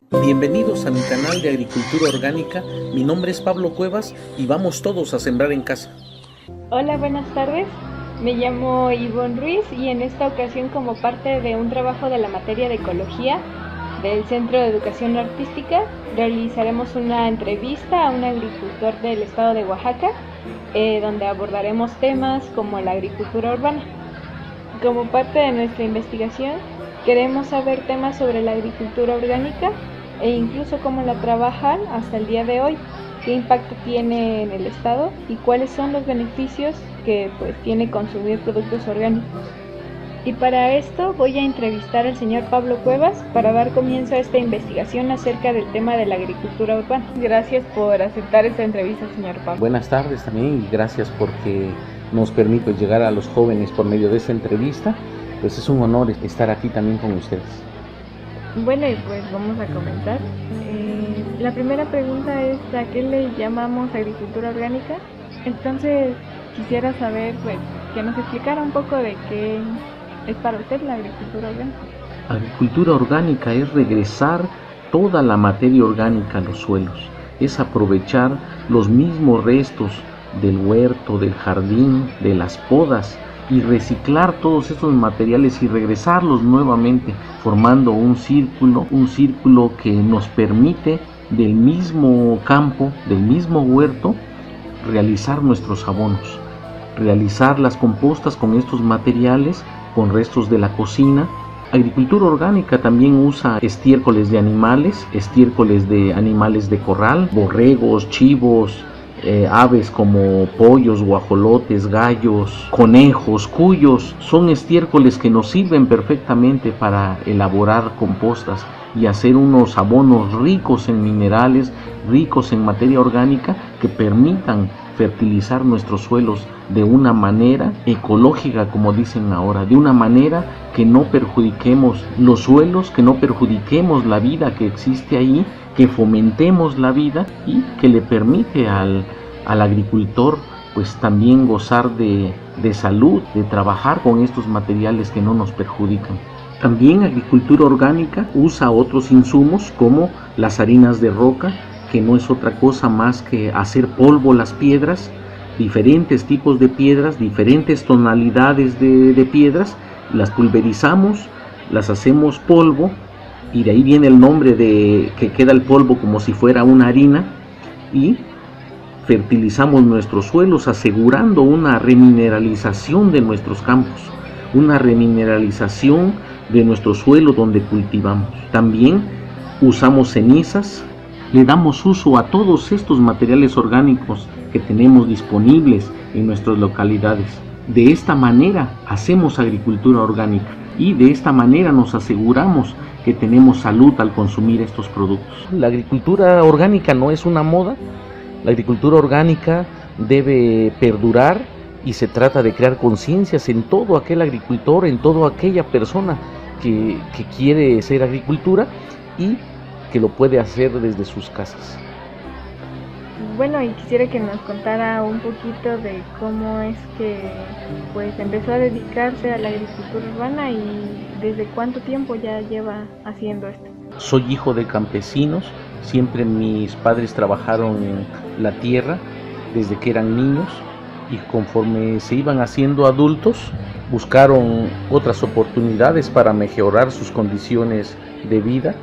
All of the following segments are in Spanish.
Bienvenidos a mi canal de Agricultura Orgánica. Mi nombre es Pablo Cuevas y vamos todos a sembrar en casa. Hola, buenas tardes. Me llamo Ivonne Ruiz y en esta ocasión, como parte de un trabajo de la materia de Ecología del Centro de Educación Artística, realizaremos una entrevista a un agricultor del estado de Oaxaca, donde abordaremos temas como la agricultura urbana. Como parte de nuestra investigación, queremos saber temas sobre la agricultura orgánica e incluso cómo la trabajan hasta el día de hoy, qué impacto tiene en el estado y cuáles son los beneficios que tiene consumir productos orgánicos. Y para esto voy a entrevistar al señor Pablo Cuevas para dar comienzo a esta investigación acerca del tema de la agricultura urbana. Gracias por aceptar esta entrevista, señor Pablo. Buenas tardes también y gracias porque nos permite llegar a los jóvenes por medio de esta entrevista. Pues es un honor estar aquí también con ustedes. Bueno, y pues vamos a comenzar. La primera pregunta es: ¿a qué le llamamos agricultura orgánica? Entonces quisiera saber que nos explicara un poco de qué es para usted la agricultura orgánica. Agricultura orgánica es regresar toda la materia orgánica a los suelos, es aprovechar los mismos restos del huerto, del jardín, de las podas, y reciclar todos estos materiales y regresarlos nuevamente, formando un círculo que nos permite del mismo campo, del mismo huerto, realizar nuestros abonos, realizar las compostas con estos materiales, con restos de la cocina. Agricultura orgánica también usa estiércoles de animales de corral, borregos, chivos, aves como pollos, guajolotes, gallos, conejos, cuyos. Son estiércoles que nos sirven perfectamente para elaborar compostas y hacer unos abonos ricos en minerales, ricos en materia orgánica, que permitan fertilizar nuestros suelos de una manera ecológica, como dicen ahora, de una manera que no perjudiquemos los suelos, que no perjudiquemos la vida que existe ahí, que fomentemos la vida y que le permite al agricultor pues también gozar de salud, de trabajar con estos materiales que no nos perjudican. También agricultura orgánica usa otros insumos como las harinas de roca, que no es otra cosa más que hacer polvo las piedras, diferentes tipos de piedras, diferentes tonalidades de piedras, las pulverizamos, las hacemos polvo, y de ahí viene el nombre de que queda el polvo como si fuera una harina, y fertilizamos nuestros suelos asegurando una remineralización de nuestros campos, una remineralización de nuestro suelo donde cultivamos. También usamos cenizas, le damos uso a todos estos materiales orgánicos que tenemos disponibles en nuestras localidades. De esta manera hacemos agricultura orgánica y de esta manera nos aseguramos que tenemos salud al consumir estos productos. La agricultura orgánica no es una moda, la agricultura orgánica debe perdurar y se trata de crear conciencias en todo aquel agricultor, en toda aquella persona que quiere hacer agricultura y que lo puede hacer desde sus casas. Bueno, y quisiera que nos contara un poquito de cómo es que empezó a dedicarse a la agricultura urbana y desde cuánto tiempo ya lleva haciendo esto. Soy hijo de campesinos, siempre mis padres trabajaron en la tierra desde que eran niños y conforme se iban haciendo adultos buscaron otras oportunidades para mejorar sus condiciones de vida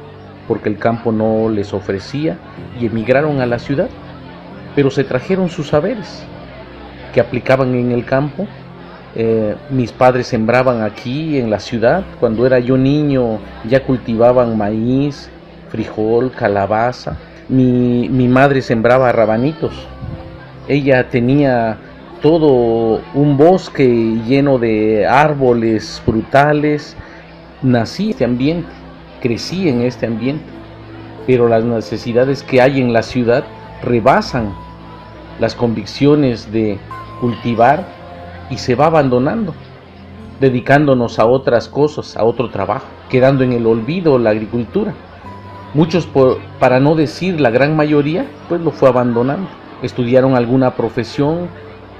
porque el campo no les ofrecía y emigraron a la ciudad, pero se trajeron sus saberes que aplicaban en el campo. Mis padres sembraban aquí en la ciudad, cuando era yo niño ya cultivaban maíz, frijol, calabaza. Mi madre sembraba rabanitos, ella tenía todo un bosque lleno de árboles frutales. Nací en este ambiente, crecí en este ambiente, pero las necesidades que hay en la ciudad rebasan las convicciones de cultivar y se va abandonando, dedicándonos a otras cosas, a otro trabajo, quedando en el olvido la agricultura. Muchos, para no decir la gran mayoría, pues lo fue abandonando. Estudiaron alguna profesión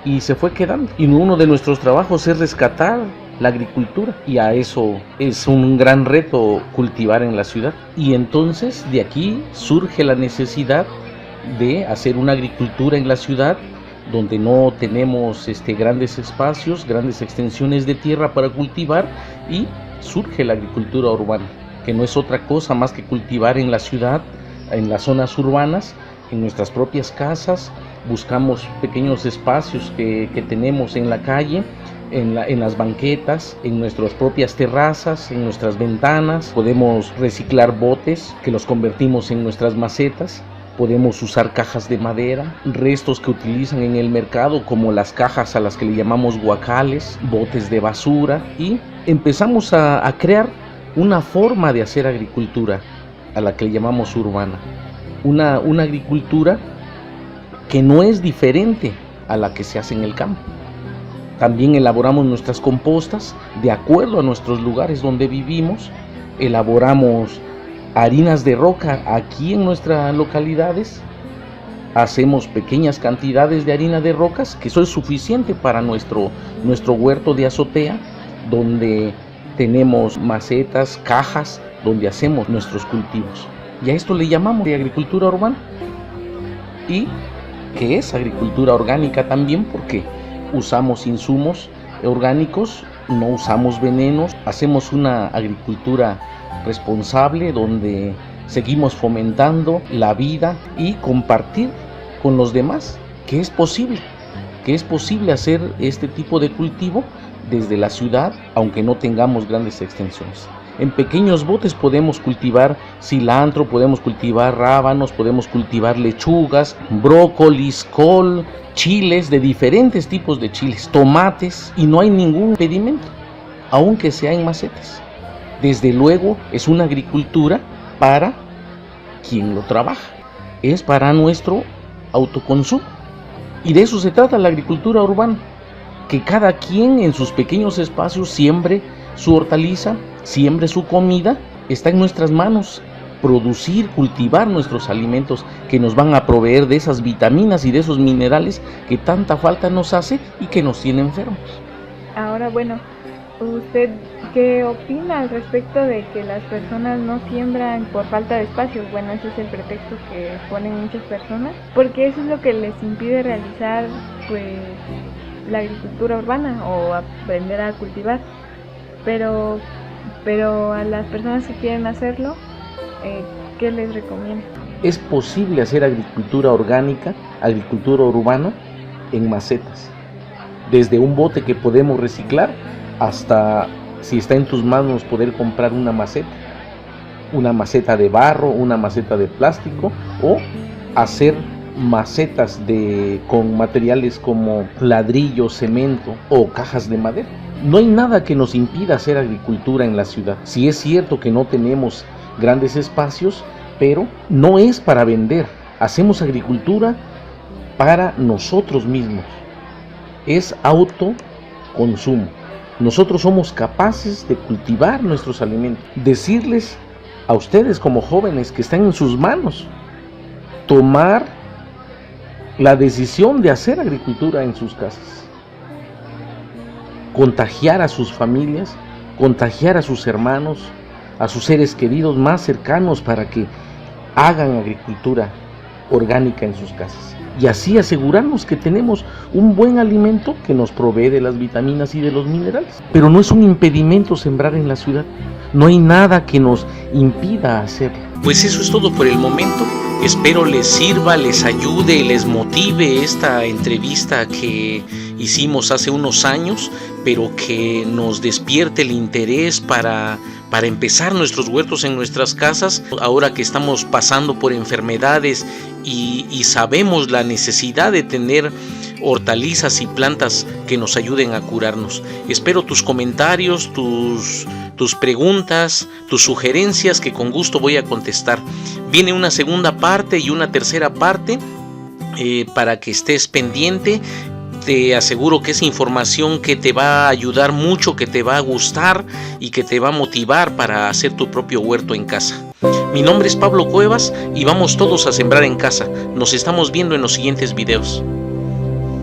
y se fue quedando. Y uno de nuestros trabajos es rescatar la agricultura, y a eso es un gran reto cultivar en la ciudad. Y entonces de aquí surge la necesidad de hacer una agricultura en la ciudad donde no tenemos grandes espacios, grandes extensiones de tierra para cultivar, y surge la agricultura urbana, que no es otra cosa más que cultivar en la ciudad, en las zonas urbanas, en nuestras propias casas. Buscamos pequeños espacios que tenemos en la calle, en las banquetas, en nuestras propias terrazas, en nuestras ventanas. Podemos reciclar botes que los convertimos en nuestras macetas. Podemos usar cajas de madera, restos que utilizan en el mercado, como las cajas a las que le llamamos guacales, botes de basura, y empezamos a crear una forma de hacer agricultura a la que le llamamos urbana. Una agricultura que no es diferente a la que se hace en el campo. También elaboramos nuestras compostas de acuerdo a nuestros lugares donde vivimos. Elaboramos harinas de roca aquí en nuestras localidades. Hacemos pequeñas cantidades de harina de rocas, que eso es suficiente para nuestro huerto de azotea, donde tenemos macetas, cajas, donde hacemos nuestros cultivos. Y a esto le llamamos de agricultura urbana. Y que es agricultura orgánica también, porque usamos insumos orgánicos, no usamos venenos, hacemos una agricultura responsable donde seguimos fomentando la vida y compartir con los demás, que es posible hacer este tipo de cultivo desde la ciudad, aunque no tengamos grandes extensiones. En pequeños botes podemos cultivar cilantro, podemos cultivar rábanos, podemos cultivar lechugas, brócolis, col, chiles, de diferentes tipos de chiles, tomates, y no hay ningún impedimento, aunque sea en macetas. Desde luego es una agricultura para quien lo trabaja, es para nuestro autoconsumo. Y de eso se trata la agricultura urbana, que cada quien en sus pequeños espacios siembre su hortaliza, siembre su comida. Está en nuestras manos producir, cultivar nuestros alimentos que nos van a proveer de esas vitaminas y de esos minerales que tanta falta nos hace y que nos tiene enfermos. Ahora, bueno, ¿usted qué opina al respecto de que las personas no siembran por falta de espacios? Bueno, ese es el pretexto que ponen muchas personas, porque eso es lo que les impide realizar pues la agricultura urbana o aprender a cultivar. Pero a las personas que quieren hacerlo, ¿qué les recomienda? Es posible hacer agricultura orgánica, agricultura urbana en macetas, desde un bote que podemos reciclar hasta, si está en tus manos, poder comprar una maceta de barro, una maceta de plástico, o hacer macetas con materiales como ladrillo, cemento o cajas de madera. No hay nada que nos impida hacer agricultura en la ciudad. Sí es cierto que no tenemos grandes espacios, pero no es para vender. Hacemos agricultura para nosotros mismos. Es autoconsumo. Nosotros somos capaces de cultivar nuestros alimentos. Decirles a ustedes como jóvenes que están en sus manos tomar la decisión de hacer agricultura en sus casas. Contagiar a sus familias, contagiar a sus hermanos, a sus seres queridos más cercanos para que hagan agricultura orgánica en sus casas. Y así asegurarnos que tenemos un buen alimento que nos provee de las vitaminas y de los minerales. Pero no es un impedimento sembrar en la ciudad. No hay nada que nos impida hacerlo. Pues eso es todo por el momento. Espero les sirva, les ayude, les motive esta entrevista que hicimos hace unos años, pero que nos despierte el interés para empezar nuestros huertos en nuestras casas, ahora que estamos pasando por enfermedades y sabemos la necesidad de tener hortalizas y plantas que nos ayuden a curarnos. Espero tus comentarios, tus preguntas, tus sugerencias, que con gusto voy a contestar. Viene una segunda parte y una tercera parte para que estés pendiente. Te aseguro que es información que te va a ayudar mucho, que te va a gustar y que te va a motivar para hacer tu propio huerto en casa. Mi nombre es Pablo Cuevas y vamos todos a sembrar en casa. Nos estamos viendo en los siguientes videos.